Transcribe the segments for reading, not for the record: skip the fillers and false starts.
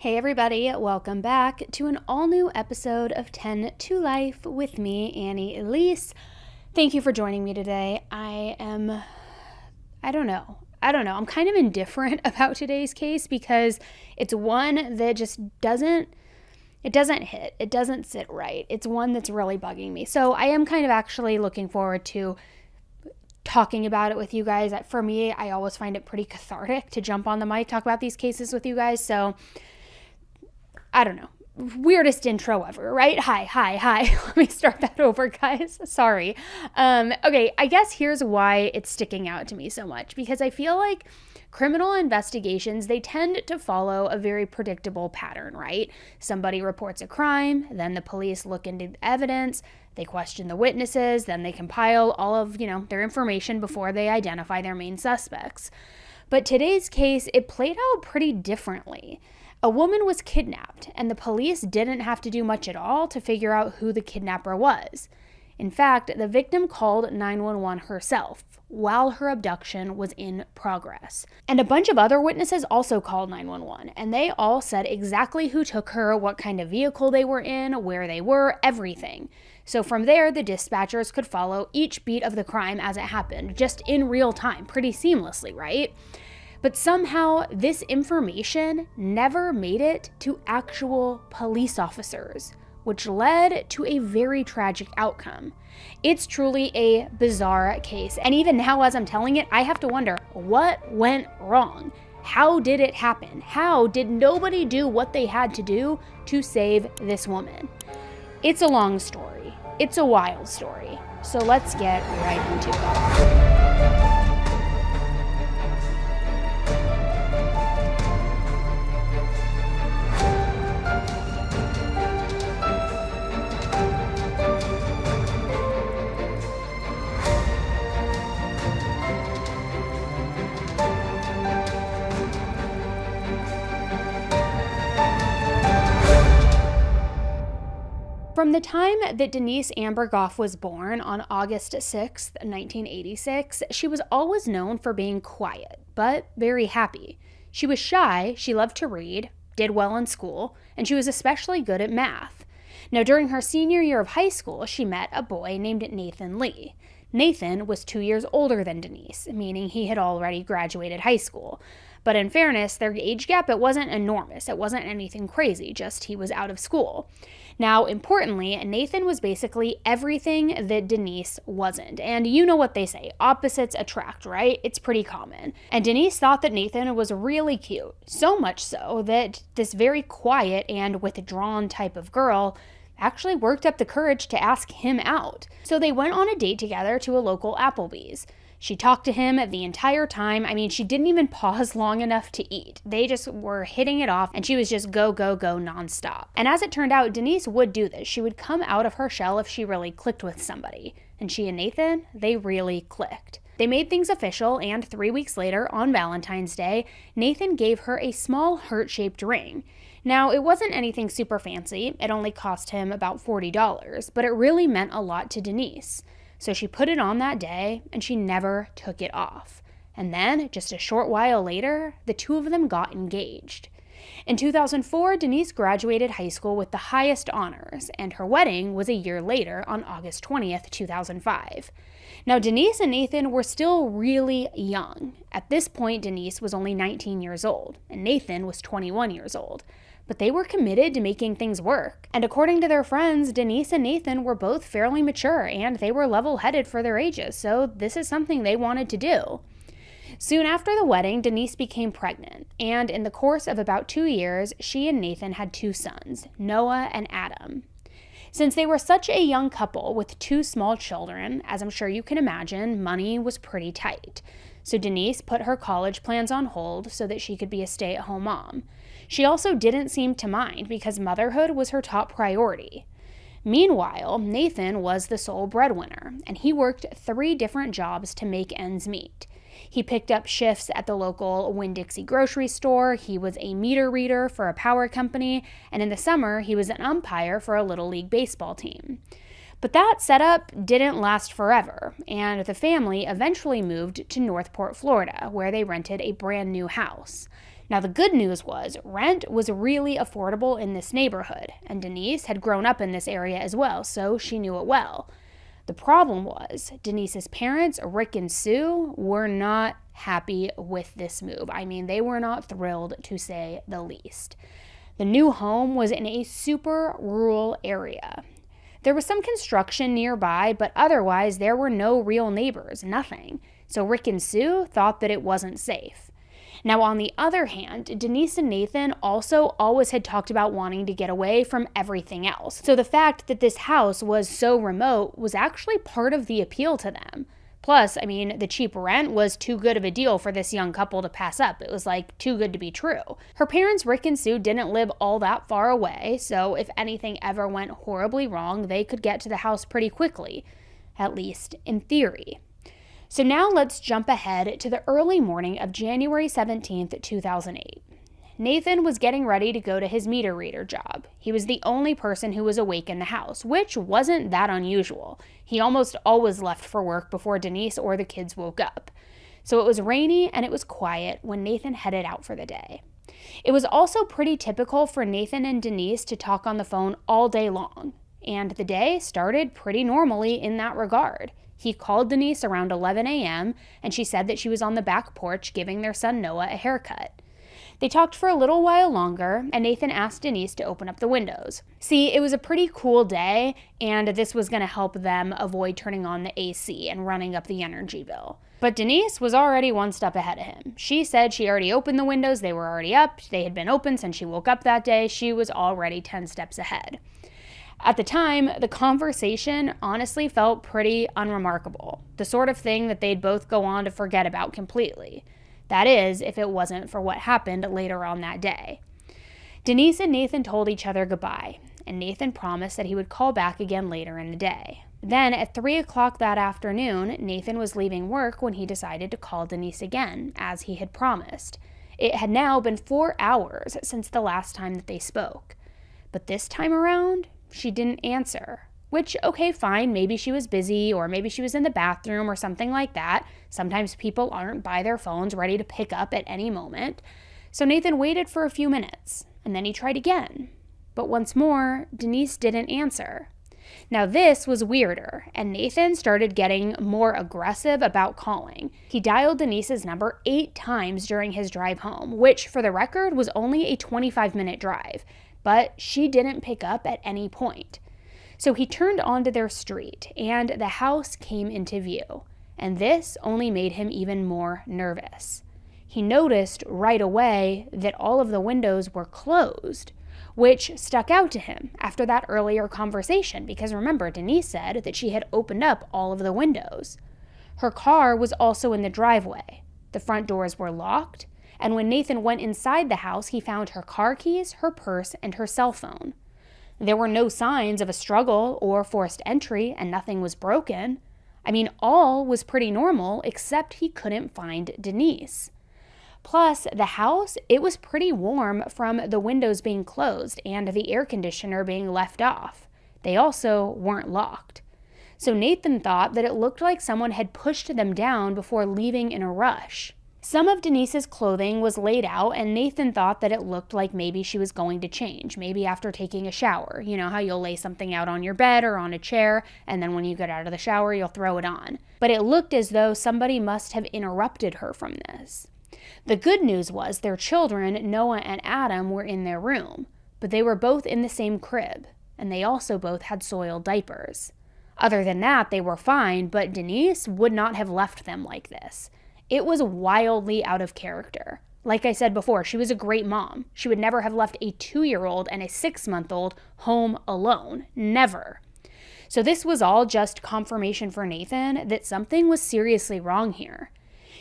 Hey everybody, welcome back to an all-new episode of 10 to Life with me, Annie Elise. Thank you for joining me today. I don't know. I'm kind of indifferent about today's case because it's one that just doesn't hit. It doesn't sit right. It's one that's really bugging me. So I am kind of actually looking forward to talking about it with you guys. For me, I always find it pretty cathartic to jump on the mic, talk about these cases with you guys. So I don't know. Weirdest intro ever, right? Hi. Let me start that over, guys. Sorry. Okay, I guess here's why it's sticking out to me so much. Because I feel like criminal investigations, they tend to follow a very predictable pattern, right? Somebody reports a crime, then the police look into the evidence, they question the witnesses, then they compile all of, their information before they identify their main suspects. But today's case, it played out pretty differently. A woman was kidnapped, and the police didn't have to do much at all to figure out who the kidnapper was. In fact, the victim called 911 herself while her abduction was in progress. And a bunch of other witnesses also called 911, and they all said exactly who took her, what kind of vehicle they were in, where they were, everything. So from there, the dispatchers could follow each beat of the crime as it happened, just in real time, pretty seamlessly, right? But somehow, this information never made it to actual police officers, which led to a very tragic outcome. It's truly a bizarre case, and even now as I'm telling it, I have to wonder, what went wrong? How did it happen? How did nobody do what they had to do to save this woman? It's a long story. It's a wild story. So let's get right into it. From the time that Denise Amber Lee was born on August 6, 1986, she was always known for being quiet, but very happy. She was shy, she loved to read, did well in school, and she was especially good at math. Now, during her senior year of high school, she met a boy named Nathan Lee. Nathan was 2 years older than Denise, meaning he had already graduated high school. But in fairness, their age gap, it wasn't enormous. It wasn't anything crazy, just he was out of school. Now, importantly, Nathan was basically everything that Denise wasn't. And you know what they say, opposites attract, right? It's pretty common. And Denise thought that Nathan was really cute, so much so that this very quiet and withdrawn type of girl actually worked up the courage to ask him out. So they went on a date together to a local Applebee's. She talked to him the entire time. I mean, she didn't even pause long enough to eat. They just were hitting it off, and she was just go nonstop. And as it turned out, Denise would do this. She would come out of her shell if she really clicked with somebody. And she and Nathan, they really clicked. They made things official, and 3 weeks later, on Valentine's Day, Nathan gave her a small heart-shaped ring. Now, it wasn't anything super fancy. It only cost him about $40, but it really meant a lot to Denise. So she put it on that day, and she never took it off. And then, just a short while later, the two of them got engaged. In 2004, Denise graduated high school with the highest honors, and her wedding was a year later on August 20th, 2005. Now, Denise and Nathan were still really young. At this point, Denise was only 19 years old, and Nathan was 21 years old. But they were committed to making things work. And according to their friends, Denise and Nathan were both fairly mature, and they were level-headed for their ages, so this is something they wanted to do. Soon after the wedding, Denise became pregnant, and in the course of about 2 years, she and Nathan had 2 sons, Noah and Adam. Since they were such a young couple with 2 small children, as I'm sure you can imagine, money was pretty tight. So Denise put her college plans on hold so that she could be a stay-at-home mom. She also didn't seem to mind because motherhood was her top priority. Meanwhile, Nathan was the sole breadwinner, and he worked 3 different jobs to make ends meet. He picked up shifts at the local Winn-Dixie grocery store, he was a meter reader for a power company, and in the summer, he was an umpire for a Little League baseball team. But that setup didn't last forever, and the family eventually moved to Northport, Florida, where they rented a brand new house. Now, the good news was rent was really affordable in this neighborhood, and Denise had grown up in this area as well, so she knew it well. The problem was Denise's parents, Rick and Sue, were not happy with this move. I mean, they were not thrilled, to say the least. The new home was in a super rural area. There was some construction nearby, but otherwise there were no real neighbors, nothing. So Rick and Sue thought that it wasn't safe. Now, on the other hand, Denise and Nathan also always had talked about wanting to get away from everything else. So the fact that this house was so remote was actually part of the appeal to them. Plus, I mean, the cheap rent was too good of a deal for this young couple to pass up. It was like too good to be true. Her parents, Rick and Sue, didn't live all that far away, so if anything ever went horribly wrong, they could get to the house pretty quickly, at least in theory. So now let's jump ahead to the early morning of January 17th, 2008. Nathan was getting ready to go to his meter reader job. He was the only person who was awake in the house, which wasn't that unusual. He almost always left for work before Denise or the kids woke up. So it was rainy and it was quiet when Nathan headed out for the day. It was also pretty typical for Nathan and Denise to talk on the phone all day long, and the day started pretty normally in that regard. He called Denise around 11 a.m., and she said that she was on the back porch giving their son Noah a haircut. They talked for a little while longer, and Nathan asked Denise to open up the windows. See, it was a pretty cool day, and this was going to help them avoid turning on the AC and running up the energy bill. But Denise was already one step ahead of him. She said she already opened the windows, they were already up, they had been open since she woke up that day. She was already 10 steps ahead. At the time, the conversation honestly felt pretty unremarkable, the sort of thing that they'd both go on to forget about completely. That is, if it wasn't for what happened later on that day. Denise and Nathan told each other goodbye, and Nathan promised that he would call back again later in the day. Then, at 3 o'clock that afternoon, Nathan was leaving work when he decided to call Denise again, as he had promised. It had now been 4 hours since the last time that they spoke. But this time around, she didn't answer. Which, okay, fine, maybe she was busy, or maybe she was in the bathroom or something like that. Sometimes people aren't by their phones ready to pick up at any moment. So Nathan waited for a few minutes, and then he tried again. But once more, Denise didn't answer. Now this was weirder, and Nathan started getting more aggressive about calling. He dialed Denise's number 8 times during his drive home, which, for the record, was only a 25-minute drive. But she didn't pick up at any point. So he turned onto their street, and the house came into view, and this only made him even more nervous. He noticed right away that all of the windows were closed, which stuck out to him after that earlier conversation, because remember, Denise said that she had opened up all of the windows. Her car was also in the driveway. The front doors were locked, and when Nathan went inside the house, he found her car keys, her purse, and her cell phone. There were no signs of a struggle or forced entry, and nothing was broken. I mean, all was pretty normal, except he couldn't find Denise. Plus, the house, it was pretty warm from the windows being closed and the air conditioner being left off. They also weren't locked. So Nathan thought that it looked like someone had pushed them down before leaving in a rush. Some of Denise's clothing was laid out, and Nathan thought that it looked like maybe she was going to change, maybe after taking a shower. You know how you'll lay something out on your bed or on a chair, and then when you get out of the shower, you'll throw it on. But it looked as though somebody must have interrupted her from this. The good news was their children, Noah and Adam, were in their room, but they were both in the same crib, and they also both had soiled diapers. Other than that, they were fine, but Denise would not have left them like this. It was wildly out of character. Like I said before, she was a great mom. She would never have left a 2-year-old and a 6-month-old home alone. Never. So this was all just confirmation for Nathan that something was seriously wrong here.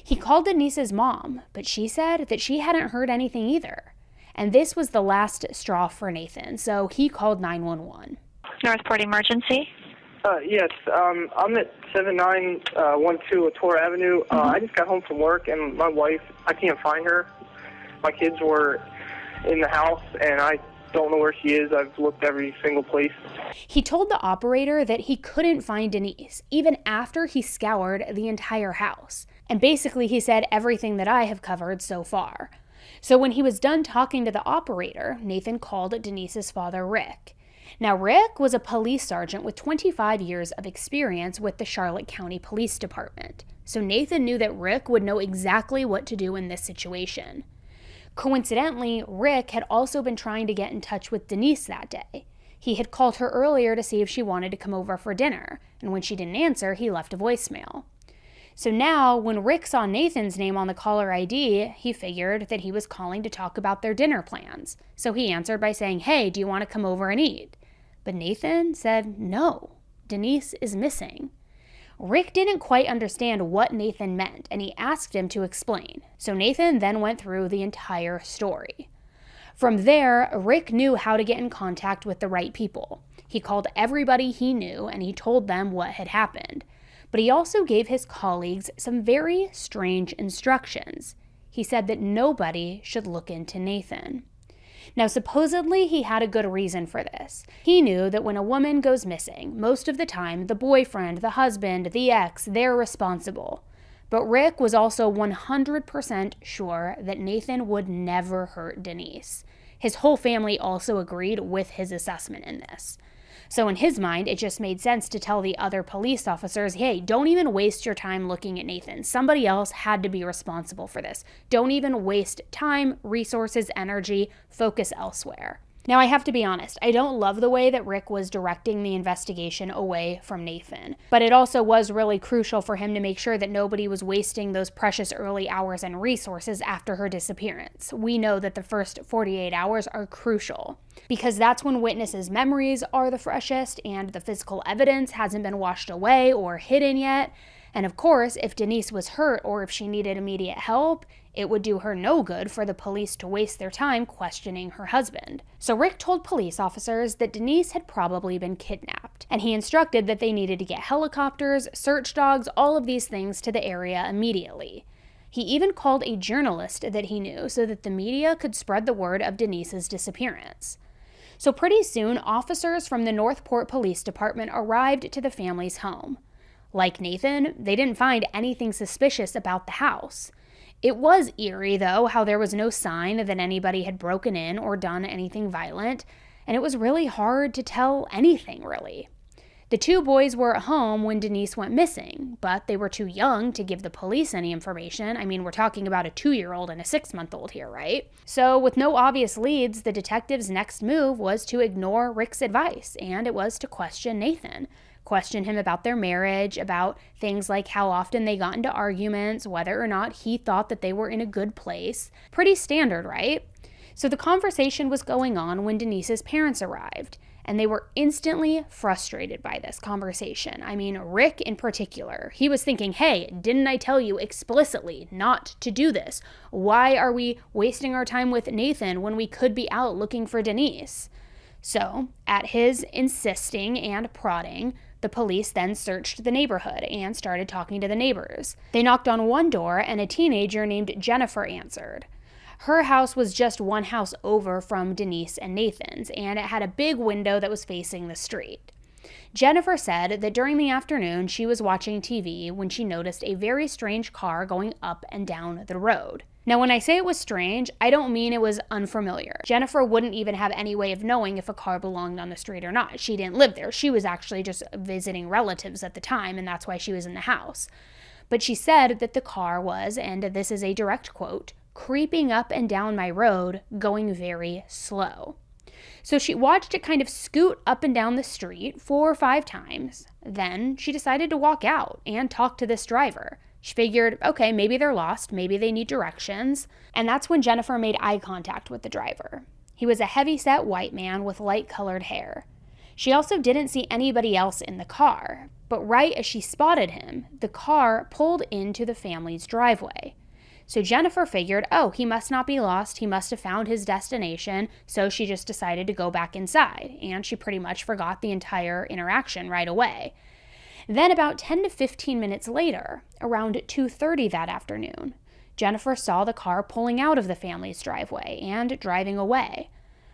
He called Denise's mom, but she said that she hadn't heard anything either. And this was the last straw for Nathan, so he called 911. Northport Emergency? Yes, I'm at 7912 Latour Avenue. I just got home from work, and my wife, I can't find her. My kids were in the house, and I don't know where she is. I've looked every single place. He told the operator that he couldn't find Denise, even after he scoured the entire house. And basically he said everything that I have covered so far. So when he was done talking to the operator, Nathan called Denise's father, Rick. Now, Rick was a police sergeant with 25 years of experience with the Charlotte County Police Department. So Nathan knew that Rick would know exactly what to do in this situation. Coincidentally, Rick had also been trying to get in touch with Denise that day. He had called her earlier to see if she wanted to come over for dinner, and when she didn't answer, he left a voicemail. So now, when Rick saw Nathan's name on the caller ID, he figured that he was calling to talk about their dinner plans. So he answered by saying, "Hey, do you want to come over and eat?" But Nathan said, "No, Denise is missing." Rick didn't quite understand what Nathan meant, and he asked him to explain. So Nathan then went through the entire story. From there, Rick knew how to get in contact with the right people. He called everybody he knew, and he told them what had happened. But he also gave his colleagues some very strange instructions. He said that nobody should look into Nathan. Now, supposedly, he had a good reason for this. He knew that when a woman goes missing, most of the time, the boyfriend, the husband, the ex, they're responsible. But Rick was also 100% sure that Nathan would never hurt Denise. His whole family also agreed with his assessment in this. So in his mind, it just made sense to tell the other police officers, hey, don't even waste your time looking at Nathan. Somebody else had to be responsible for this. Don't even waste time, resources, energy, focus elsewhere. Now, I have to be honest, I don't love the way that Rick was directing the investigation away from Nathan, but it also was really crucial for him to make sure that nobody was wasting those precious early hours and resources after her disappearance. We know that the first 48 hours are crucial because that's when witnesses' memories are the freshest and the physical evidence hasn't been washed away or hidden yet. And of course, if Denise was hurt or if she needed immediate help, it would do her no good for the police to waste their time questioning her husband. So Rick told police officers that Denise had probably been kidnapped, and he instructed that they needed to get helicopters, search dogs, all of these things to the area immediately. He even called a journalist that he knew so that the media could spread the word of Denise's disappearance. So pretty soon, officers from the Northport Police Department arrived to the family's home. Like Nathan, they didn't find anything suspicious about the house. It was eerie, though, how there was no sign that anybody had broken in or done anything violent, and it was really hard to tell anything, really. The two boys were at home when Denise went missing, but they were too young to give the police any information. I mean, we're talking about a 2-year-old and a 6-month-old here, right? So with no obvious leads, the detective's next move was to ignore Rick's advice, and it was to question Nathan. Question him about their marriage, about things like how often they got into arguments, whether or not he thought that they were in a good place. Pretty standard, right? So the conversation was going on when Denise's parents arrived, and they were instantly frustrated by this conversation. I mean, Rick in particular. He was thinking, hey, didn't I tell you explicitly not to do this? Why are we wasting our time with Nathan when we could be out looking for Denise? So, at his insisting and prodding, the police then searched the neighborhood and started talking to the neighbors. They knocked on one door and a teenager named Jennifer answered. Her house was just one house over from Denise and Nathan's, and it had a big window that was facing the street. Jennifer said that during the afternoon she was watching TV when she noticed a very strange car going up and down the road. Now, when I say it was strange, I don't mean it was unfamiliar. Jennifer wouldn't even have any way of knowing if a car belonged on the street or not. She didn't live there. She was actually just visiting relatives at the time, and that's why she was in the house. But she said that the car was, and this is a direct quote, creeping up and down my road, going very slow. So she watched it kind of scoot up and down the street 4 or 5 times. Then she decided to walk out and talk to this driver. She figured, okay, maybe they're lost, maybe they need directions. And that's when Jennifer made eye contact with the driver. He was a heavy-set white man with light-colored hair. She also didn't see anybody else in the car, but right as she spotted him, the car pulled into the family's driveway. So Jennifer figured, oh, he must not be lost, he must have found his destination, so she just decided to go back inside, and she pretty much forgot the entire interaction right away. Then about 10 to 15 minutes later, around 2:30 that afternoon, Jennifer saw the car pulling out of the family's driveway and driving away.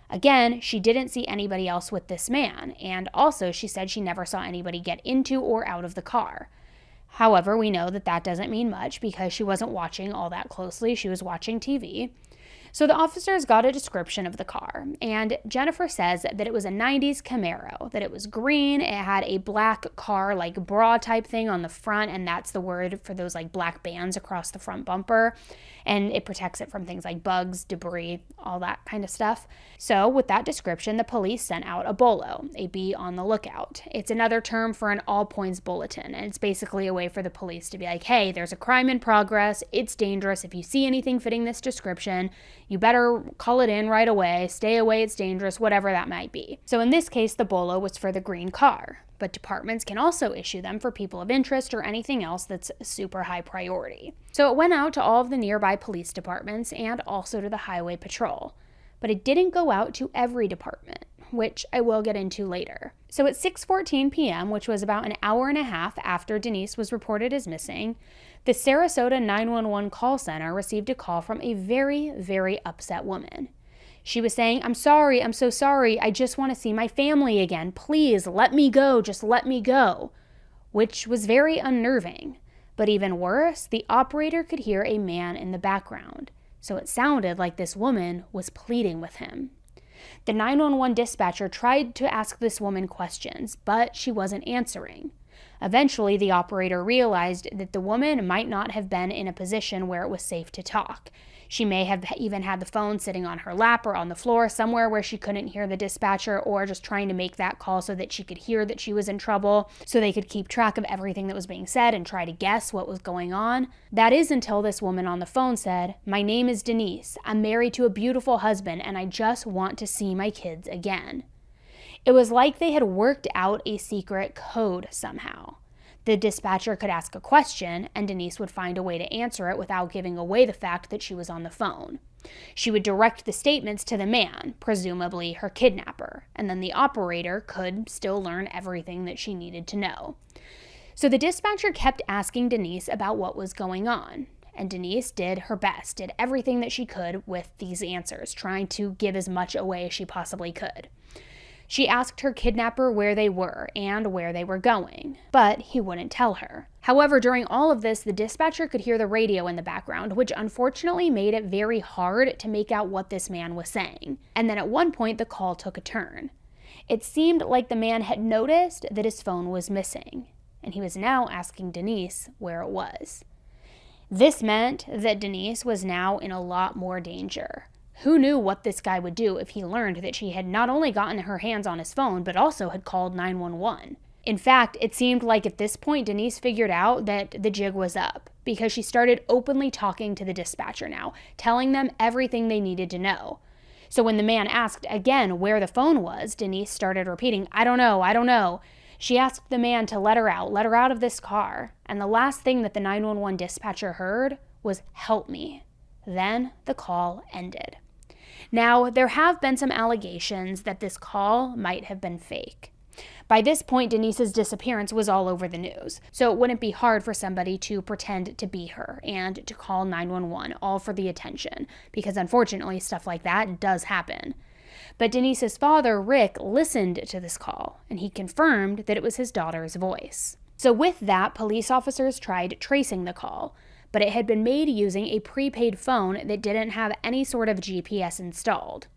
Again, she didn't see anybody else with this man, and also she said she never saw anybody get into or out of the car. However, we know that that doesn't mean much because she wasn't watching all that closely. She was watching TV. So the officers got a description of the car, and Jennifer says that it was a 90s Camaro, that it was green, it had a black car, like bra type thing on the front, and that's the word for those like black bands across the front bumper, and it protects it from things like bugs, debris, all that kind of stuff. So with that description, the police sent out a BOLO, a be on the lookout. It's another term for an all points bulletin, and it's basically a way for the police to be like, hey, there's a crime in progress, it's dangerous, if you see anything fitting this description, you better call it in right away, stay away, it's dangerous, whatever that might be. So in this case, the BOLO was for the green car, but departments can also issue them for people of interest or anything else that's super high priority. So it went out to all of the nearby police departments and also to the highway patrol, but it didn't go out to every department, which I will get into later. So at 6:14 p.m., which was about an hour and a half after Denise was reported as missing, the Sarasota 911 call center received a call from a very, very upset woman. She was saying, I'm sorry, I'm so sorry, I just want to see my family again. Please, let me go, just let me go. Which was very unnerving. But even worse, the operator could hear a man in the background. So it sounded like this woman was pleading with him. The 911 dispatcher tried to ask this woman questions, but she wasn't answering. Eventually, the operator realized that the woman might not have been in a position where it was safe to talk. She may have even had the phone sitting on her lap or on the floor somewhere where she couldn't hear the dispatcher, or just trying to make that call so that she could hear that she was in trouble, so they could keep track of everything that was being said and try to guess what was going on. That is until this woman on the phone said, "My name is Denise. I'm married to a beautiful husband, and I just want to see my kids again." It was like they had worked out a secret code somehow. The dispatcher could ask a question, and Denise would find a way to answer it without giving away the fact that she was on the phone. She would direct the statements to the man, presumably her kidnapper, and then the operator could still learn everything that she needed to know. So the dispatcher kept asking Denise about what was going on, and Denise did her best, did everything that she could with these answers, trying to give as much away as she possibly could. She asked her kidnapper where they were and where they were going, but he wouldn't tell her. However, during all of this, the dispatcher could hear the radio in the background, which unfortunately made it very hard to make out what this man was saying. And then at one point, the call took a turn. It seemed like the man had noticed that his phone was missing, and he was now asking Denise where it was. This meant that Denise was now in a lot more danger. Who knew what this guy would do if he learned that she had not only gotten her hands on his phone, but also had called 911? In fact, it seemed like at this point, Denise figured out that the jig was up, because she started openly talking to the dispatcher now, telling them everything they needed to know. So when the man asked again where the phone was, Denise started repeating, I don't know, I don't know. She asked the man to let her out of this car. And the last thing that the 911 dispatcher heard was, help me. Then the call ended. Now, there have been some allegations that this call might have been fake. By this point, Denise's disappearance was all over the news, so it wouldn't be hard for somebody to pretend to be her and to call 911, all for the attention, because unfortunately, stuff like that does happen. But Denise's father, Rick, listened to this call, and he confirmed that it was his daughter's voice. So with that, police officers tried tracing the call, but it had been made using a prepaid phone that didn't have any sort of GPS installed.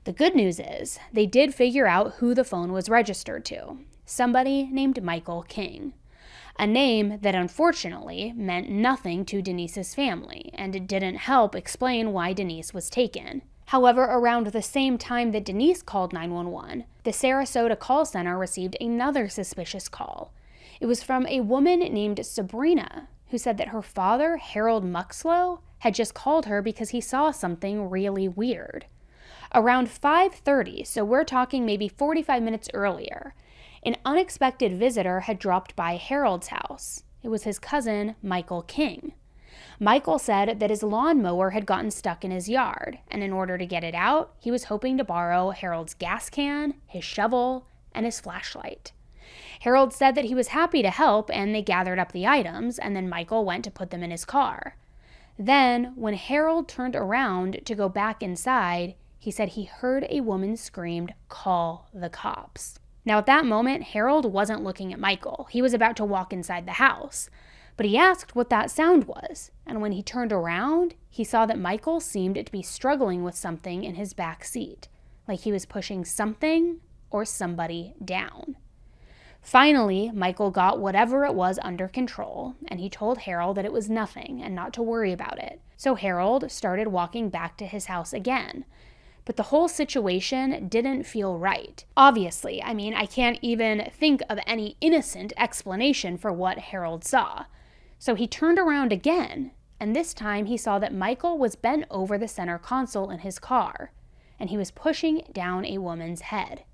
The good news is, they did figure out who the phone was registered to, somebody named Michael King, a name that unfortunately meant nothing to Denise's family, and it didn't help explain why Denise was taken. However, around the same time that Denise called 911, the Sarasota call center received another suspicious call. It was from a woman named Sabrina, who said that her father, Harold Muxlow, had just called her because he saw something really weird. Around 5:30, so we're talking maybe 45 minutes earlier, an unexpected visitor had dropped by Harold's house. It was his cousin, Michael King. Michael said that his lawnmower had gotten stuck in his yard, and in order to get it out, he was hoping to borrow Harold's gas can, his shovel, and his flashlight. Harold said that he was happy to help, and they gathered up the items, and then Michael went to put them in his car. Then, when Harold turned around to go back inside, he said he heard a woman scream, "Call the cops." Now at that moment, Harold wasn't looking at Michael. He was about to walk inside the house. But he asked what that sound was, and when he turned around, he saw that Michael seemed to be struggling with something in his back seat, like he was pushing something or somebody down. Finally, Michael got whatever it was under control, and he told Harold that it was nothing and not to worry about it. So Harold started walking back to his house again. But the whole situation didn't feel right. Obviously, I can't even think of any innocent explanation for what Harold saw. So he turned around again, and this time he saw that Michael was bent over the center console in his car, and he was pushing down a woman's head.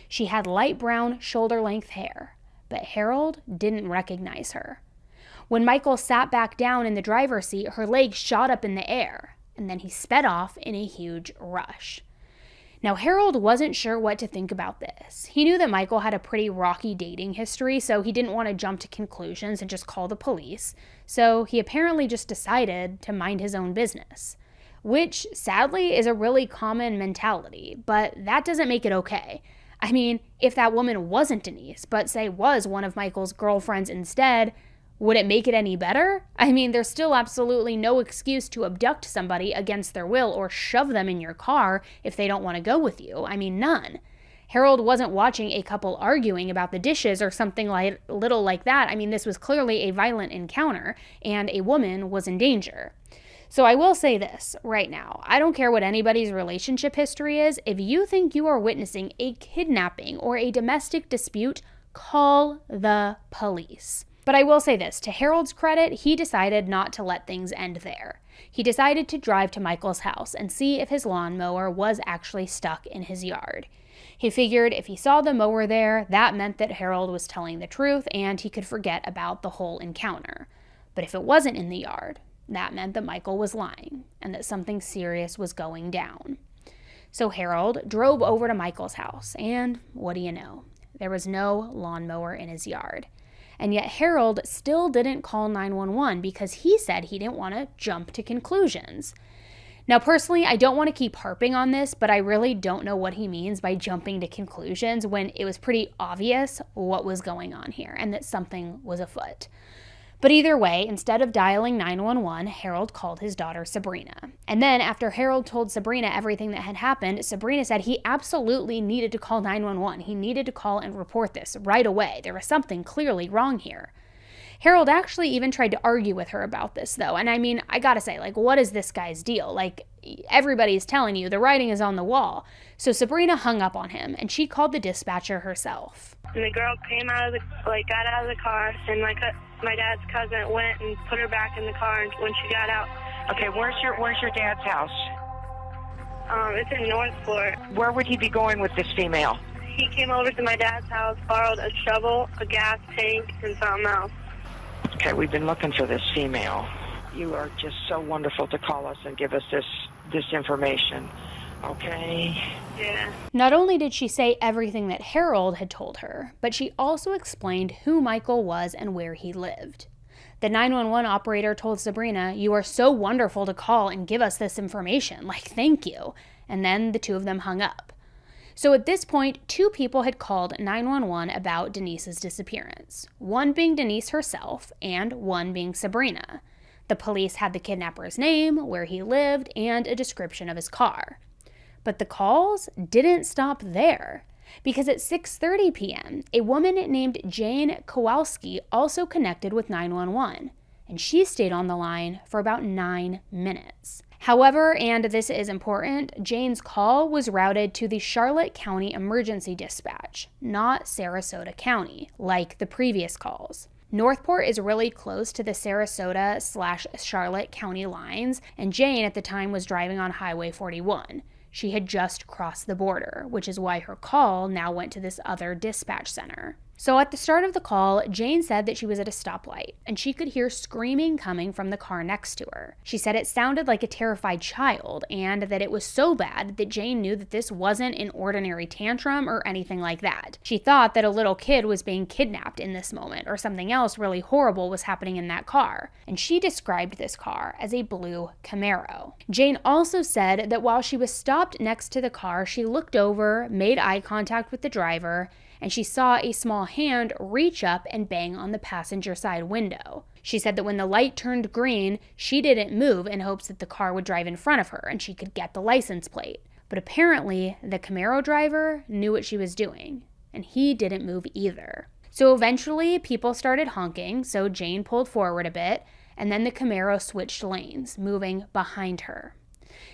She had light brown, shoulder-length hair, but Harold didn't recognize her. When Michael sat back down in the driver's seat, her legs shot up in the air, and then he sped off in a huge rush. Now, Harold wasn't sure what to think about this. He knew that Michael had a pretty rocky dating history, so he didn't want to jump to conclusions and just call the police. So he apparently just decided to mind his own business, which sadly is a really common mentality, but that doesn't make it okay. If that woman wasn't Denise, but say was one of Michael's girlfriends instead, would it make it any better? There's still absolutely no excuse to abduct somebody against their will or shove them in your car if they don't want to go with you. None. Harold wasn't watching a couple arguing about the dishes or something little like that. This was clearly a violent encounter, and a woman was in danger. So I will say this right now. I don't care what anybody's relationship history is. If you think you are witnessing a kidnapping or a domestic dispute, call the police. But I will say this, to Harold's credit, he decided not to let things end there. He decided to drive to Michael's house and see if his lawnmower was actually stuck in his yard. He figured if he saw the mower there, that meant that Harold was telling the truth and he could forget about the whole encounter. But if it wasn't in the yard, that meant that Michael was lying and that something serious was going down. So Harold drove over to Michael's house, and what do you know? There was no lawnmower in his yard. And yet Harold still didn't call 911 because he said he didn't want to jump to conclusions. Now, personally, I don't want to keep harping on this, but I really don't know what he means by jumping to conclusions when it was pretty obvious what was going on here and that something was afoot. But either way, instead of dialing 911, Harold called his daughter Sabrina. And then after Harold told Sabrina everything that had happened, Sabrina said he absolutely needed to call 911. He needed to call and report this right away. There was something clearly wrong here. Harold actually even tried to argue with her about this, though. And I gotta say, what is this guy's deal? Everybody's telling you the writing is on the wall. So Sabrina hung up on him, and she called the dispatcher herself. And the girl came got out of the car, and my dad's cousin went and put her back in the car, and when she got out. Okay, where's your dad's house? It's in Northport. Where would he be going with this female? He came over to my dad's house, borrowed a shovel, a gas tank, and something else. Okay, we've been looking for this female. You are just so wonderful to call us and give us this information. Okay? Yeah. Not only did she say everything that Harold had told her, but she also explained who Michael was and where he lived. The 911 operator told Sabrina, "You are so wonderful to call and give us this information. Thank you." And then the two of them hung up. So at this point, two people had called 911 about Denise's disappearance, one being Denise herself and one being Sabrina. The police had the kidnapper's name, where he lived, and a description of his car. But the calls didn't stop there, because at 6:30 p.m., a woman named Jane Kowalski also connected with 911, and she stayed on the line for about 9 minutes. However, and this is important, Jane's call was routed to the Charlotte County Emergency Dispatch, not Sarasota County, like the previous calls. Northport is really close to the Sarasota/Charlotte County lines, and Jane at the time was driving on Highway 41. She had just crossed the border, which is why her call now went to this other dispatch center. So at the start of the call, Jane said that she was at a stoplight, and she could hear screaming coming from the car next to her. She said it sounded like a terrified child, and that it was so bad that Jane knew that this wasn't an ordinary tantrum or anything like that. She thought that a little kid was being kidnapped in this moment, or something else really horrible was happening in that car, and she described this car as a blue Camaro. Jane also said that while she was stopped next to the car, she looked over, made eye contact with the driver, and she saw a small hand reach up and bang on the passenger side window. She said that when the light turned green, she didn't move in hopes that the car would drive in front of her and she could get the license plate. But apparently, the Camaro driver knew what she was doing, and he didn't move either. So eventually, people started honking, so Jane pulled forward a bit, and then the Camaro switched lanes, moving behind her.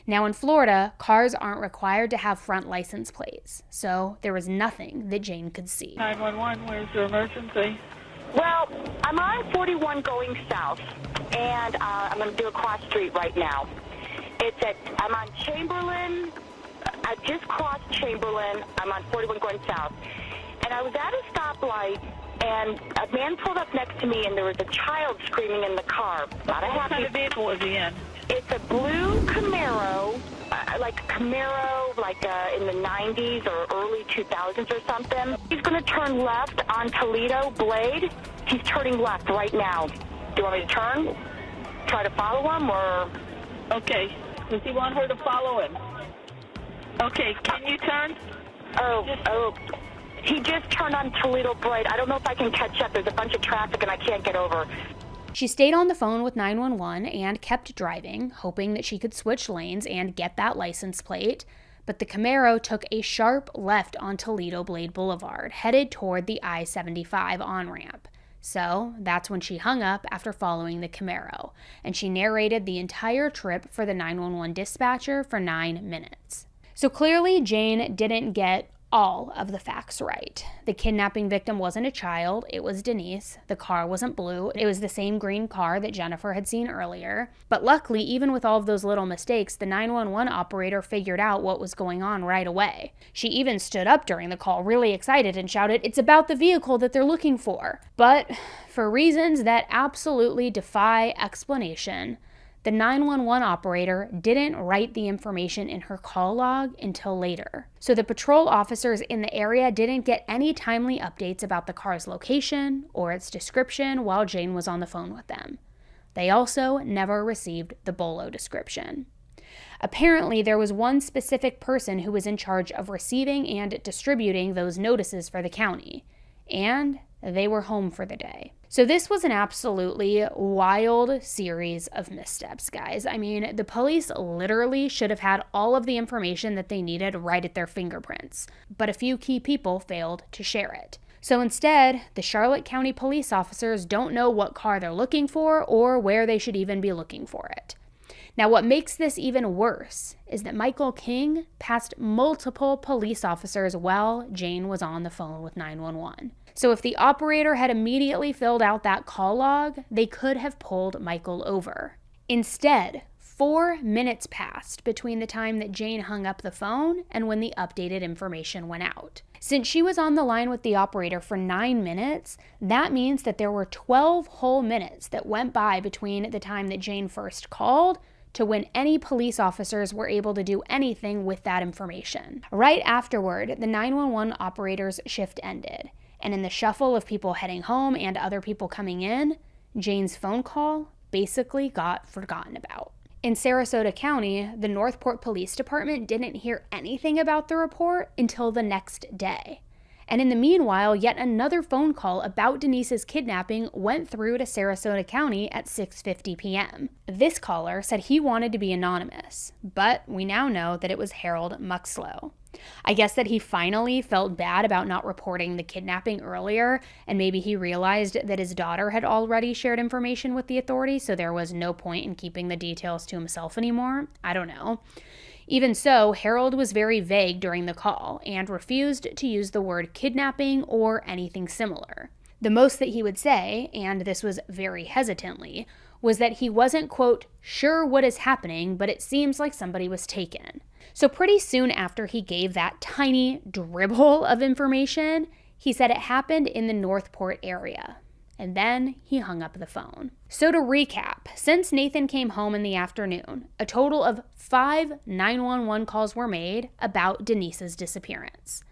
Now in Florida, cars aren't required to have front license plates, so there was nothing that Jane could see. 911, where's your emergency? Well, I'm on 41 going south, and I'm going to do a cross street right now. I'm on Chamberlain. I just crossed Chamberlain. I'm on 41 going south. And I was at a stoplight, and a man pulled up next to me, and there was a child screaming in the car. Not a happy... What kind of vehicle was he in? It's a blue Camaro, in the 90s or early 2000s or something. He's going to turn left on Toledo Blade. He's turning left right now. Do you want me to turn? Try to follow him, or... Okay. Does he want her to follow him? Okay, can you turn? Oh. He just turned on Toledo Blade. I don't know if I can catch up. There's a bunch of traffic and I can't get over. She stayed on the phone with 911 and kept driving, hoping that she could switch lanes and get that license plate. But the Camaro took a sharp left on Toledo Blade Boulevard, headed toward the I-75 on-ramp. So that's when she hung up after following the Camaro, and she narrated the entire trip for the 911 dispatcher for 9 minutes. So clearly, Jane didn't get all of the facts right. The kidnapping victim wasn't a child, it was Denise. The car wasn't blue, it was the same green car that Jennifer had seen earlier. But luckily, even with all of those little mistakes, the 911 operator figured out what was going on right away. She even stood up during the call, really excited, and shouted, "It's about the vehicle that they're looking for." But for reasons that absolutely defy explanation, the 911 operator didn't write the information in her call log until later. So the patrol officers in the area didn't get any timely updates about the car's location or its description while Jane was on the phone with them. They also never received the Bolo description. Apparently, there was one specific person who was in charge of receiving and distributing those notices for the county, and they were home for the day. So this was an absolutely wild series of missteps, guys. I mean, the police literally should have had all of the information that they needed right at their fingerprints, but a few key people failed to share it. So instead, the Charlotte County police officers don't know what car they're looking for or where they should even be looking for it. Now, what makes this even worse is that Michael King passed multiple police officers while Jane was on the phone with 911. So if the operator had immediately filled out that call log, they could have pulled Michael over. Instead, 4 minutes passed between the time that Jane hung up the phone and when the updated information went out. Since she was on the line with the operator for 9 minutes, that means that there were 12 whole minutes that went by between the time that Jane first called to when any police officers were able to do anything with that information. Right afterward, the 911 operator's shift ended, and in the shuffle of people heading home and other people coming in, Jane's phone call basically got forgotten about. In Sarasota County, the Northport Police Department didn't hear anything about the report until the next day. And in the meanwhile, yet another phone call about Denise's kidnapping went through to Sarasota County at 6:50 p.m. This caller said he wanted to be anonymous, but we now know that it was Harold Muxlow. I guess that he finally felt bad about not reporting the kidnapping earlier, and maybe he realized that his daughter had already shared information with the authorities, so there was no point in keeping the details to himself anymore. I don't know. Even so, Harold was very vague during the call and refused to use the word kidnapping or anything similar. The most that he would say, and this was very hesitantly, was that he wasn't, quote, sure what is happening, but it seems like somebody was taken. So pretty soon after he gave that tiny dribble of information, he said it happened in the Northport area. And then he hung up the phone. So to recap, since Nathan came home in the afternoon, a total of 5 911 calls were made about Denise's disappearance.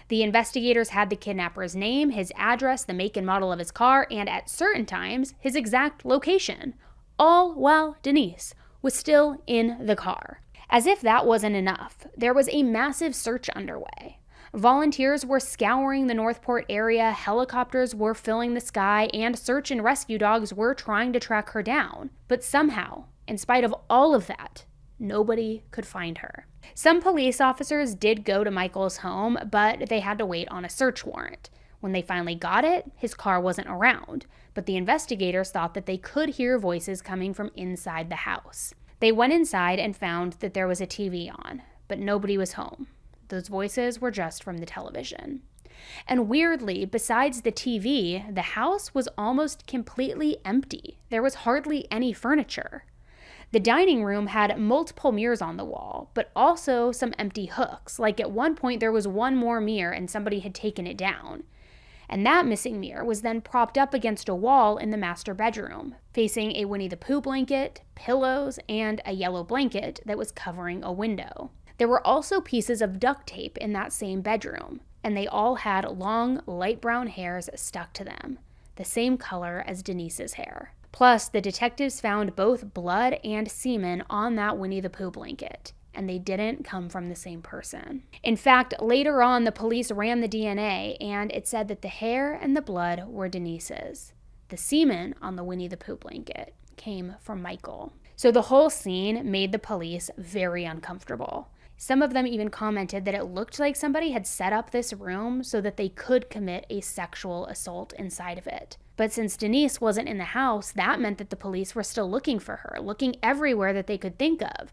The investigators had the kidnapper's name, his address, the make and model of his car, and at certain times, his exact location, all while Denise was still in the car. As if that wasn't enough, there was a massive search underway. Volunteers were scouring the Northport area, helicopters were filling the sky, and search and rescue dogs were trying to track her down. But somehow, in spite of all of that, nobody could find her. Some police officers did go to Michael's home, but they had to wait on a search warrant. When they finally got it, his car wasn't around, but the investigators thought that they could hear voices coming from inside the house. They went inside and found that there was a TV on, but nobody was home. Those voices were just from the television. And weirdly, besides the TV, the house was almost completely empty. There was hardly any furniture. The dining room had multiple mirrors on the wall, but also some empty hooks. Like at one point there was one more mirror and somebody had taken it down. And that missing mirror was then propped up against a wall in the master bedroom, facing a Winnie the Pooh blanket, pillows, and a yellow blanket that was covering a window. There were also pieces of duct tape in that same bedroom, and they all had long, light brown hairs stuck to them, the same color as Denise's hair. Plus, the detectives found both blood and semen on that Winnie the Pooh blanket, and they didn't come from the same person. In fact, later on, the police ran the DNA, and it said that the hair and the blood were Denise's. The semen on the Winnie the Pooh blanket came from Michael. So the whole scene made the police very uncomfortable. Some of them even commented that it looked like somebody had set up this room so that they could commit a sexual assault inside of it. But since Denise wasn't in the house, that meant that the police were still looking for her, looking everywhere that they could think of.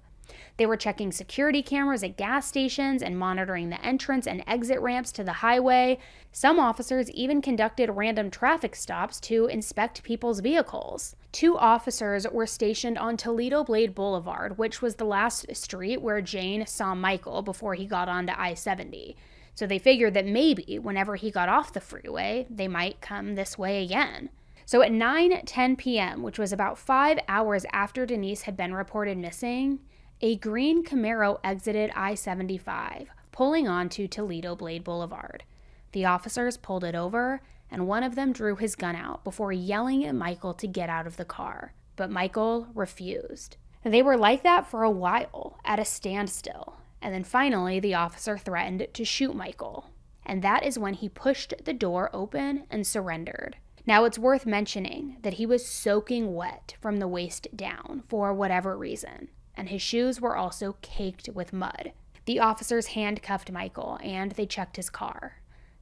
They were checking security cameras at gas stations and monitoring the entrance and exit ramps to the highway. Some officers even conducted random traffic stops to inspect people's vehicles. 2 officers were stationed on Toledo Blade Boulevard, which was the last street where Jane saw Michael before he got onto I-70. So they figured that maybe whenever he got off the freeway, they might come this way again. So at 9:10 p.m., which was about 5 hours after Denise had been reported missing, a green Camaro exited I-75, pulling onto Toledo Blade Boulevard. The officers pulled it over, and one of them drew his gun out before yelling at Michael to get out of the car. But Michael refused. They were like that for a while, at a standstill, and then finally the officer threatened to shoot Michael. And that is when he pushed the door open and surrendered. Now, it's worth mentioning that he was soaking wet from the waist down for whatever reason, and his shoes were also caked with mud. The officers handcuffed Michael, and they checked his car.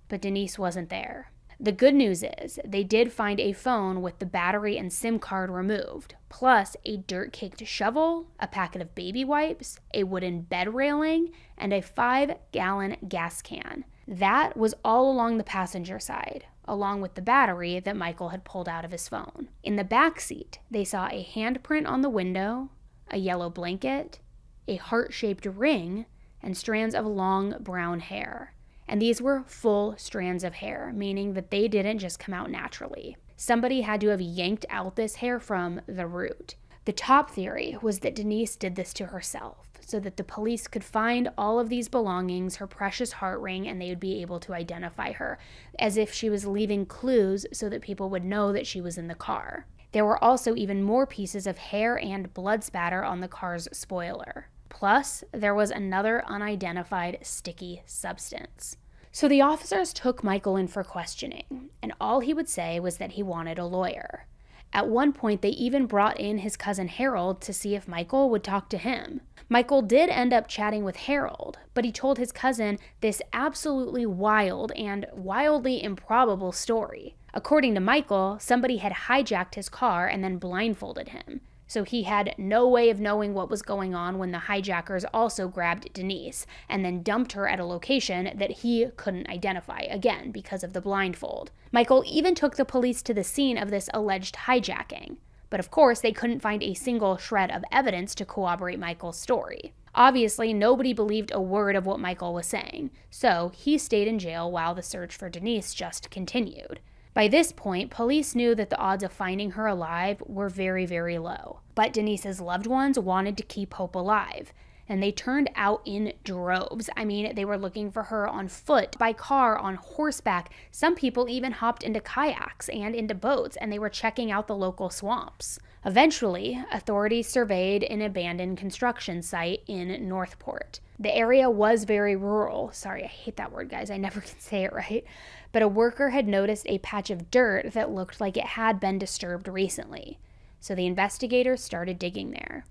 But Denise wasn't there. The good news is they did find a phone with the battery and SIM card removed, plus a dirt-caked shovel, a packet of baby wipes, a wooden bed railing, and a 5-gallon gas can. That was all along the passenger side, along with the battery that Michael had pulled out of his phone. In the back seat, they saw a handprint on the window, a yellow blanket, a heart-shaped ring, and strands of long brown hair. And these were full strands of hair, meaning that they didn't just come out naturally. Somebody had to have yanked out this hair from the root. The top theory was that Denise did this to herself, so that the police could find all of these belongings, her precious heart ring, and they would be able to identify her, as if she was leaving clues so that people would know that she was in the car. There were also even more pieces of hair and blood spatter on the car's spoiler. Plus, there was another unidentified sticky substance. So the officers took Michael in for questioning, and all he would say was that he wanted a lawyer. At one point, they even brought in his cousin Harold to see if Michael would talk to him. Michael did end up chatting with Harold, but he told his cousin this absolutely wild and wildly improbable story. According to Michael, somebody had hijacked his car and then blindfolded him. So he had no way of knowing what was going on when the hijackers also grabbed Denise and then dumped her at a location that he couldn't identify, again, because of the blindfold. Michael even took the police to the scene of this alleged hijacking. But of course, they couldn't find a single shred of evidence to corroborate Michael's story. Obviously, nobody believed a word of what Michael was saying, so he stayed in jail while the search for Denise just continued. By this point, police knew that the odds of finding her alive were very, very low. But Denise's loved ones wanted to keep hope alive, and they turned out in droves. I mean, they were looking for her on foot, by car, on horseback. Some people even hopped into kayaks and into boats, and they were checking out the local swamps. Eventually, authorities surveyed an abandoned construction site in Northport. The area was very rural. Sorry, I hate that word, guys. I never can say it right. But a worker had noticed a patch of dirt that looked like it had been disturbed recently. So the investigators started digging there.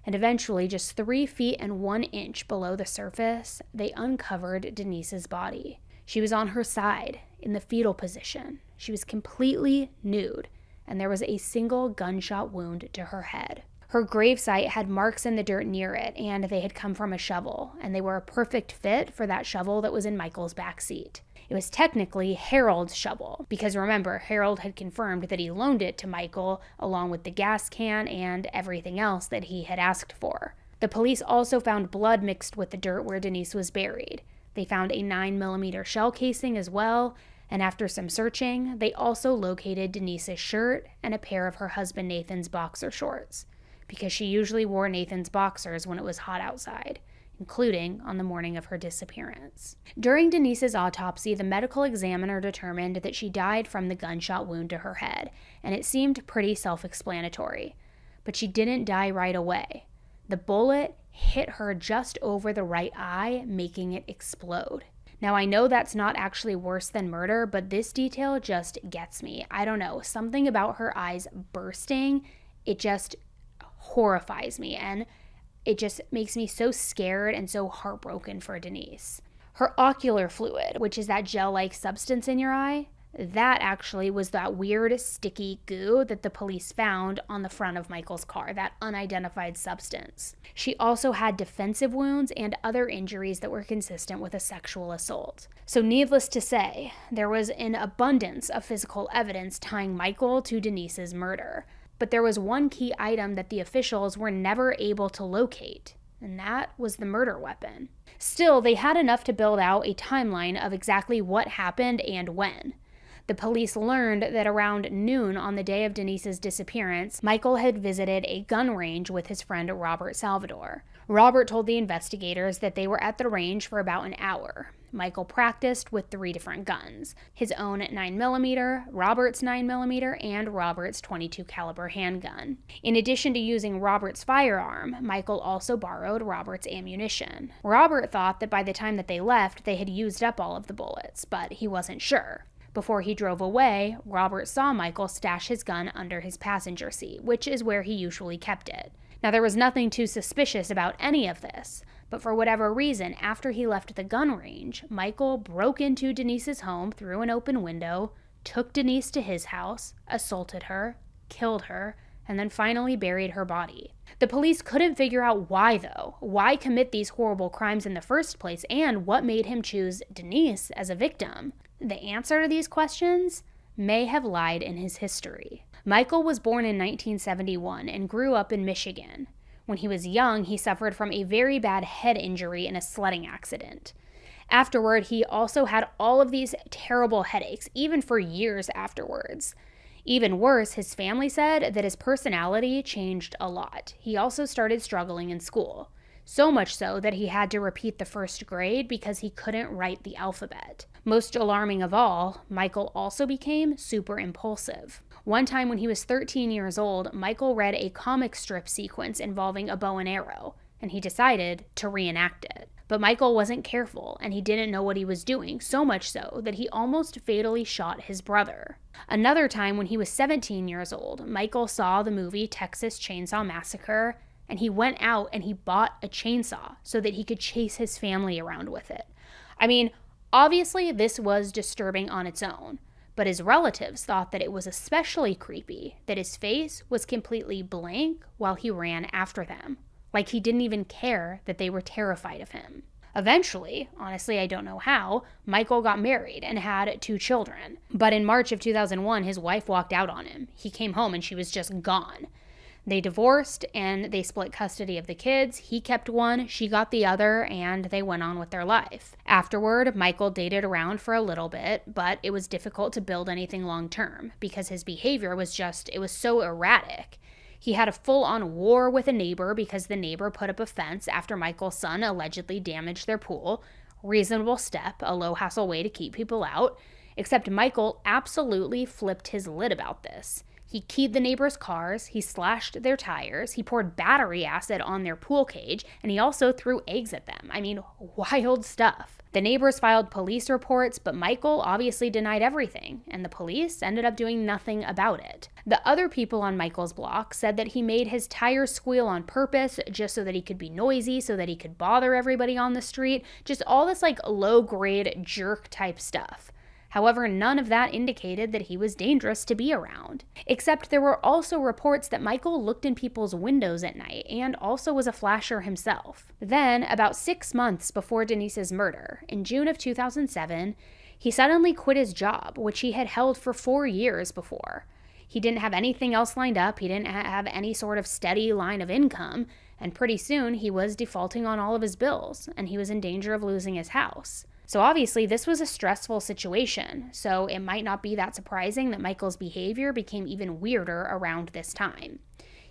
And eventually, just 3 feet and 1 inch below the surface, they uncovered Denise's body. She was on her side, in the fetal position. She was completely nude, and there was a single gunshot wound to her head. Her gravesite had marks in the dirt near it, and they had come from a shovel, and they were a perfect fit for that shovel that was in Michael's backseat. It was technically Harold's shovel, because remember, Harold had confirmed that he loaned it to Michael along with the gas can and everything else that he had asked for. The police also found blood mixed with the dirt where Denise was buried. They found a 9mm shell casing as well, and after some searching, they also located Denise's shirt and a pair of her husband Nathan's boxer shorts, because she usually wore Nathan's boxers when it was hot outside, including on the morning of her disappearance. During Denise's autopsy, the medical examiner determined that she died from the gunshot wound to her head, and it seemed pretty self-explanatory. But she didn't die right away. The bullet hit her just over the right eye, making it explode. Now, I know that's not actually worse than murder, but this detail just gets me. I don't know, something about her eyes bursting, it just horrifies me, and it just makes me so scared and so heartbroken for Denise. Her ocular fluid, which is that gel-like substance in your eye, that actually was that weird sticky goo that the police found on the front of Michael's car, that unidentified substance. She also had defensive wounds and other injuries that were consistent with a sexual assault. So needless to say, there was an abundance of physical evidence tying Michael to Denise's murder. But there was one key item that the officials were never able to locate, and that was the murder weapon. Still, they had enough to build out a timeline of exactly what happened and when. The police learned that around noon on the day of Denise's disappearance, Michael had visited a gun range with his friend Robert Salvador. Robert told the investigators that they were at the range for about an hour. Michael practiced with 3 different guns: his own 9mm, Robert's 9mm, and Robert's .22 caliber handgun. In addition to using Robert's firearm, Michael also borrowed Robert's ammunition. Robert thought that by the time that they left, they had used up all of the bullets, but he wasn't sure. Before he drove away, Robert saw Michael stash his gun under his passenger seat, which is where he usually kept it. Now, there was nothing too suspicious about any of this, but for whatever reason, after he left the gun range, Michael broke into Denise's home through an open window, took Denise to his house, assaulted her, killed her, and then finally buried her body. The police couldn't figure out why, though. Why commit these horrible crimes in the first place, and what made him choose Denise as a victim? The answer to these questions may have lied in his history. Michael was born in 1971 and grew up in Michigan. When he was young, he suffered from a very bad head injury in a sledding accident. Afterward, he also had all of these terrible headaches, even for years afterwards. Even worse, his family said that his personality changed a lot. He also started struggling in school. So much so that he had to repeat the first grade because he couldn't write the alphabet. Most alarming of all, Michael also became super impulsive. One time when he was 13 years old, Michael read a comic strip sequence involving a bow and arrow, and he decided to reenact it. But Michael wasn't careful, and he didn't know what he was doing, so much so that he almost fatally shot his brother. Another time when he was 17 years old, Michael saw the movie Texas Chainsaw Massacre, and he went out and he bought a chainsaw so that he could chase his family around with it. I mean, obviously this was disturbing on its own, but his relatives thought that it was especially creepy that his face was completely blank while he ran after them, like he didn't even care that they were terrified of him. Eventually, honestly I don't know how, Michael got married and had 2 children. But in March of 2001, his wife walked out on him. He came home and she was just gone. They divorced and they split custody of the kids. He kept one, she got the other, and they went on with their life. Afterward, Michael dated around for a little bit, but it was difficult to build anything long term because his behavior was so erratic. He had a full-on war with a neighbor because the neighbor put up a fence after Michael's son allegedly damaged their pool. Reasonable step, a low-hassle way to keep people out. Except Michael absolutely flipped his lid about this. He keyed the neighbors' cars, he slashed their tires, he poured battery acid on their pool cage, and he also threw eggs at them. I mean, wild stuff. The neighbors filed police reports, but Michael obviously denied everything, and the police ended up doing nothing about it. The other people on Michael's block said that he made his tires squeal on purpose just so that he could be noisy, so that he could bother everybody on the street, just all this like low-grade jerk type stuff. However, none of that indicated that he was dangerous to be around. Except there were also reports that Michael looked in people's windows at night and also was a flasher himself. Then, about 6 months before Denise's murder, in June of 2007, he suddenly quit his job, which he had held for 4 years before. He didn't have anything else lined up, he didn't have any sort of steady line of income, and pretty soon he was defaulting on all of his bills, and he was in danger of losing his house. So obviously this was a stressful situation, so it might not be that surprising that Michael's behavior became even weirder around this time.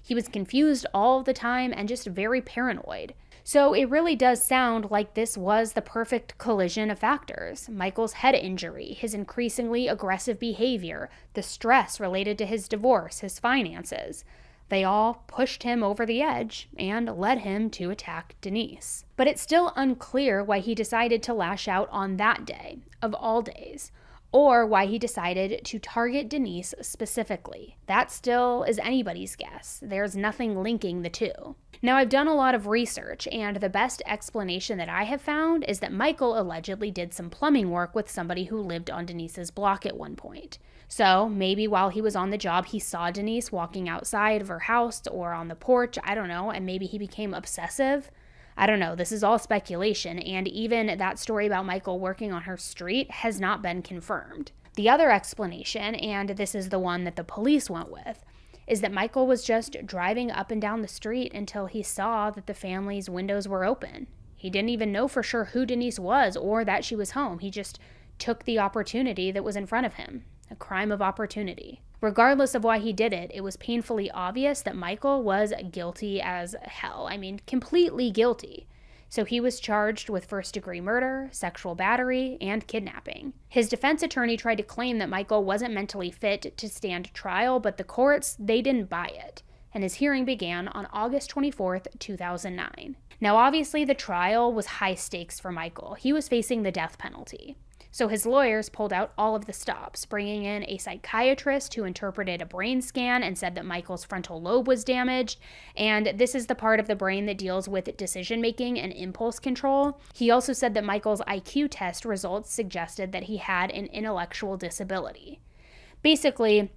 He was confused all the time and just very paranoid. So it really does sound like this was the perfect collision of factors. Michael's head injury, his increasingly aggressive behavior, the stress related to his divorce, his finances. They all pushed him over the edge and led him to attack Denise. But it's still unclear why he decided to lash out on that day, of all days, or why he decided to target Denise specifically. That still is anybody's guess. There's nothing linking the two. Now, I've done a lot of research, and the best explanation that I have found is that Michael allegedly did some plumbing work with somebody who lived on Denise's block at one point. So maybe while he was on the job, he saw Denise walking outside of her house or on the porch, I don't know, and maybe he became obsessive. I don't know, this is all speculation, and even that story about Michael working on her street has not been confirmed. The other explanation, and this is the one that the police went with, is that Michael was just driving up and down the street until he saw that the family's windows were open. He didn't even know for sure who Denise was or that she was home. He just took the opportunity that was in front of him. A crime of opportunity. Regardless of why he did it, it was painfully obvious that Michael was guilty as hell. I mean, completely guilty. So he was charged with first-degree murder, sexual battery, and kidnapping. His defense attorney tried to claim that Michael wasn't mentally fit to stand trial, but the courts, they didn't buy it. And his hearing began on August 24th, 2009. Now, obviously, the trial was high stakes for Michael. He was facing the death penalty. So his lawyers pulled out all of the stops, bringing in a psychiatrist who interpreted a brain scan and said that Michael's frontal lobe was damaged, and this is the part of the brain that deals with decision-making and impulse control. He also said that Michael's IQ test results suggested that he had an intellectual disability. Basically,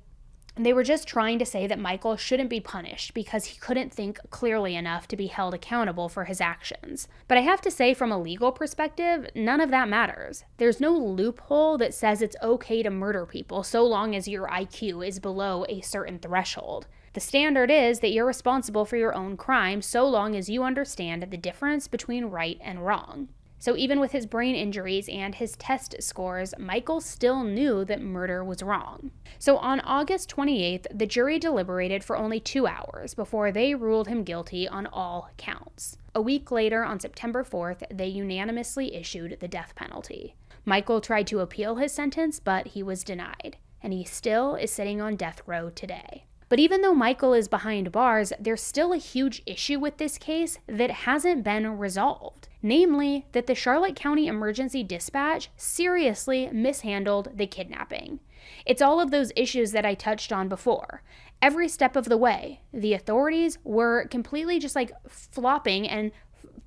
they were just trying to say that Michael shouldn't be punished because he couldn't think clearly enough to be held accountable for his actions. But I have to say, from a legal perspective, none of that matters. There's no loophole that says it's okay to murder people so long as your IQ is below a certain threshold. The standard is that you're responsible for your own crime so long as you understand the difference between right and wrong. So even with his brain injuries and his test scores, Michael still knew that murder was wrong. So on August 28th, the jury deliberated for only 2 hours before they ruled him guilty on all counts. A week later, on September 4th, they unanimously issued the death penalty. Michael tried to appeal his sentence, but he was denied, and he still is sitting on death row today. But even though Michael is behind bars, there's still a huge issue with this case that hasn't been resolved. Namely, that the Charlotte County Emergency Dispatch seriously mishandled the kidnapping. It's all of those issues that I touched on before. Every step of the way, the authorities were completely just like flopping and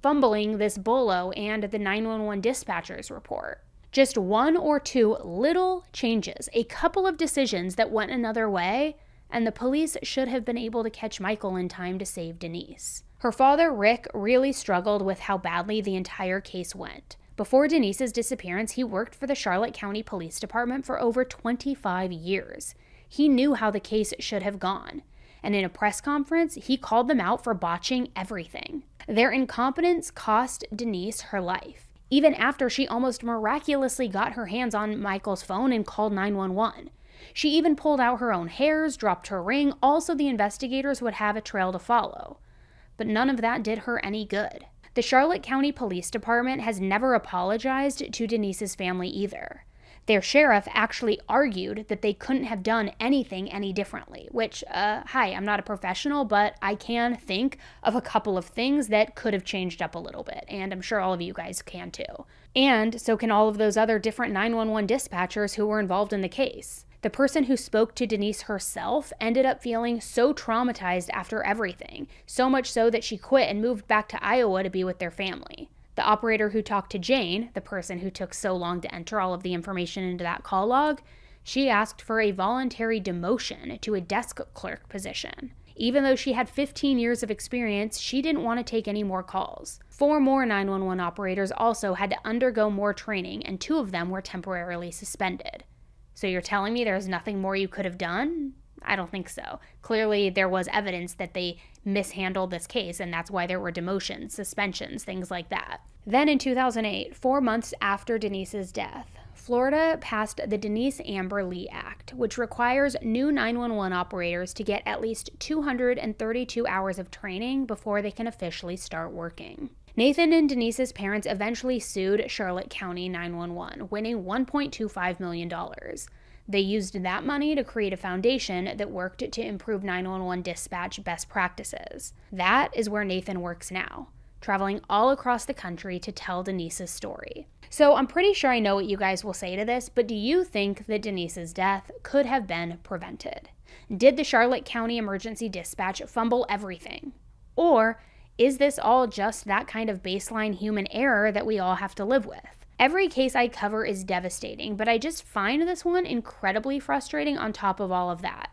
fumbling this bolo and the 911 dispatcher's report. Just one or two little changes, a couple of decisions that went another way, and the police should have been able to catch Michael in time to save Denise. Her father, Rick, really struggled with how badly the entire case went. Before Denise's disappearance, he worked for the Charlotte County Police Department for over 25 years. He knew how the case should have gone. And in a press conference, he called them out for botching everything. Their incompetence cost Denise her life, even after she almost miraculously got her hands on Michael's phone and called 911. She even pulled out her own hairs, dropped her ring, also the investigators would have a trail to follow. But none of that did her any good. The Charlotte County Police Department has never apologized to Denise's family either. Their sheriff actually argued that they couldn't have done anything any differently, which, hi, I'm not a professional, but I can think of a couple of things that could have changed up a little bit, and I'm sure all of you guys can too. And so can all of those other different 911 dispatchers who were involved in the case. The person who spoke to Denise herself ended up feeling so traumatized after everything, so much so that she quit and moved back to Iowa to be with their family. The operator who talked to Jane, the person who took so long to enter all of the information into that call log, she asked for a voluntary demotion to a desk clerk position. Even though she had 15 years of experience, she didn't want to take any more calls. 4 more 911 operators also had to undergo more training, and 2 of them were temporarily suspended. So you're telling me there's nothing more you could have done? I don't think so. Clearly, there was evidence that they mishandled this case, and that's why there were demotions, suspensions, things like that. Then in 2008, 4 months after Denise's death, Florida passed the Denise Amber Lee Act, which requires new 911 operators to get at least 232 hours of training before they can officially start working. Nathan and Denise's parents eventually sued Charlotte County 911, winning $1.25 million. They used that money to create a foundation that worked to improve 911 dispatch best practices. That is where Nathan works now, traveling all across the country to tell Denise's story. So I'm pretty sure I know what you guys will say to this, but do you think that Denise's death could have been prevented? Did the Charlotte County Emergency Dispatch fumble everything? Or is this all just that kind of baseline human error that we all have to live with? Every case I cover is devastating, but I just find this one incredibly frustrating on top of all of that.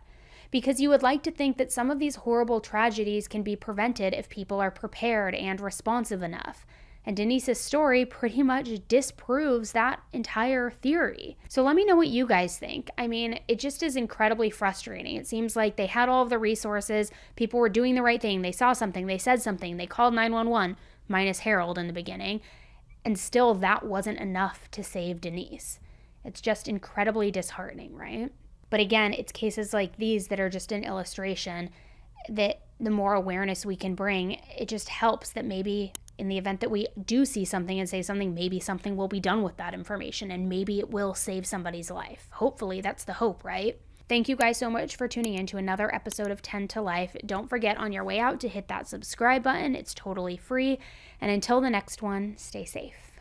Because you would like to think that some of these horrible tragedies can be prevented if people are prepared and responsive enough. And Denise's story pretty much disproves that entire theory. So let me know what you guys think. I mean, it just is incredibly frustrating. It seems like they had all of the resources, people were doing the right thing, they saw something, they said something, they called 911, minus Harold in the beginning, and still that wasn't enough to save Denise. It's just incredibly disheartening, right? But again, it's cases like these that are just an illustration that the more awareness we can bring, it just helps that maybe in the event that we do see something and say something, maybe something will be done with that information and maybe it will save somebody's life. Hopefully, that's the hope, right? Thank you guys so much for tuning in to another episode of 10 to Life. Don't forget on your way out to hit that subscribe button. It's totally free. And until the next one, stay safe.